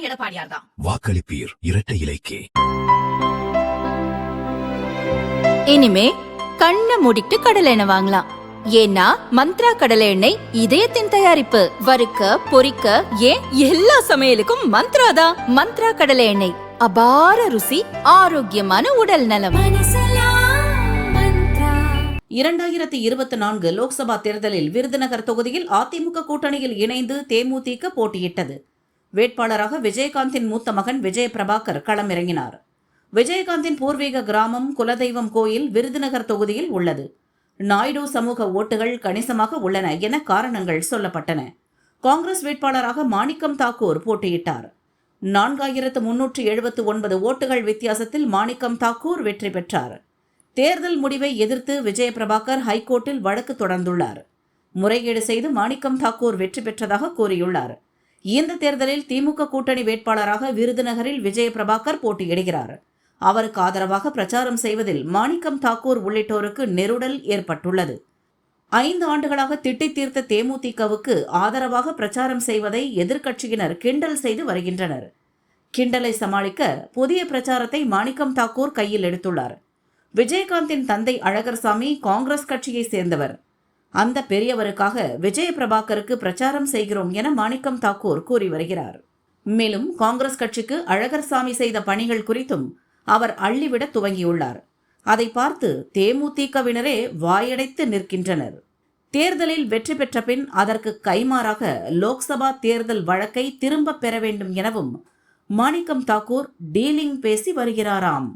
எடப்பாடியார் தான். வாக்களிப்பீர் இரட்டை இலைக்கே. இனிமே கண்ணை மூடிட்டு கடலை எண்ணெய் வாங்கலாம். ஏன்னா மந்த்ரா கடலை எண்ணெய் இதயத்தின் தயாரிப்பு. வறுக்க பொரிக்க ஏன் எல்லா சமையலுக்கும் மந்த்ரா தான். மந்த்ரா கடலை எண்ணெய், அபார ருசி, ஆரோக்கியமான உடல் நலம். 2024 லோக்சபா தேர்தலில் விருதுநகர் தொகுதியில் அதிமுக கூட்டணியில் இணைந்து தேமுதிக போட்டியிட்டது. வேட்பாளராக விஜயகாந்தின் மூத்த மகன் விஜய பிரபாகர் களமிறங்கினார். விஜயகாந்தின் பூர்வீக கிராமம் குலதெய்வம் கோயில் விருதுநகர் தொகுதியில் உள்ளது. நாயுடு சமூக ஓட்டுகள் கணிசமாக உள்ளன என காரணங்கள் சொல்லப்பட்டன. காங்கிரஸ் வேட்பாளராக மாணிக்கம் தாக்கூர் போட்டியிட்டார். 4379 ஓட்டுகள் வித்தியாசத்தில் மாணிக்கம் தாக்கூர் வெற்றி பெற்றார். தேர்தல் முடிவை எதிர்த்து விஜய பிரபாகர் ஹைகோர்ட்டில் வழக்கு தொடர்ந்துள்ளார். முறைகேடு செய்து மாணிக்கம் தாக்கூர் வெற்றி பெற்றதாக கூறியுள்ளார். இந்த தேர்தலில் திமுக கூட்டணி வேட்பாளராக விருதுநகரில் விஜய பிரபாகர் போட்டியிடுகிறார். அவருக்கு ஆதரவாக பிரச்சாரம் செய்வதில் மாணிக்கம் தாக்கூர் உள்ளிட்டோருக்கு நெருடல் ஏற்பட்டுள்ளது. 5 ஆண்டுகளாக திட்டி தீர்த்த தேமுதிகவுக்கு ஆதரவாக பிரச்சாரம் செய்வதை எதிர்க்கட்சியினர் கிண்டல் செய்து வருகின்றனர். கிண்டலை சமாளிக்க புதிய பிரச்சாரத்தை மாணிக்கம் தாக்கூர் கையில் எடுத்துள்ளார். விஜயகாந்தின் தந்தை அழகர்சாமி காங்கிரஸ் கட்சியை சேர்ந்தவர். அந்த பெரியவருக்காக விஜய பிரபாகருக்கு பிரச்சாரம் செய்கிறோம் என மாணிக்கம் தாக்கூர் கூறி வருகிறார். மேலும் காங்கிரஸ் கட்சிக்கு அழகர்சாமி செய்த பணிகள் குறித்தும் அவர் அள்ளிவிட துவங்கியுள்ளார். அதை பார்த்து தேமுதிகவினரே வாயடைத்து நிற்கின்றனர். தேர்தலில் வெற்றி பெற்ற பின் அதற்கு கைமாறாக லோக்சபா தேர்தல் வழக்கை திரும்பப் பெற வேண்டும் எனவும் மாணிக்கம் தாக்கூர் டீலிங் பேசி வருகிறாராம்.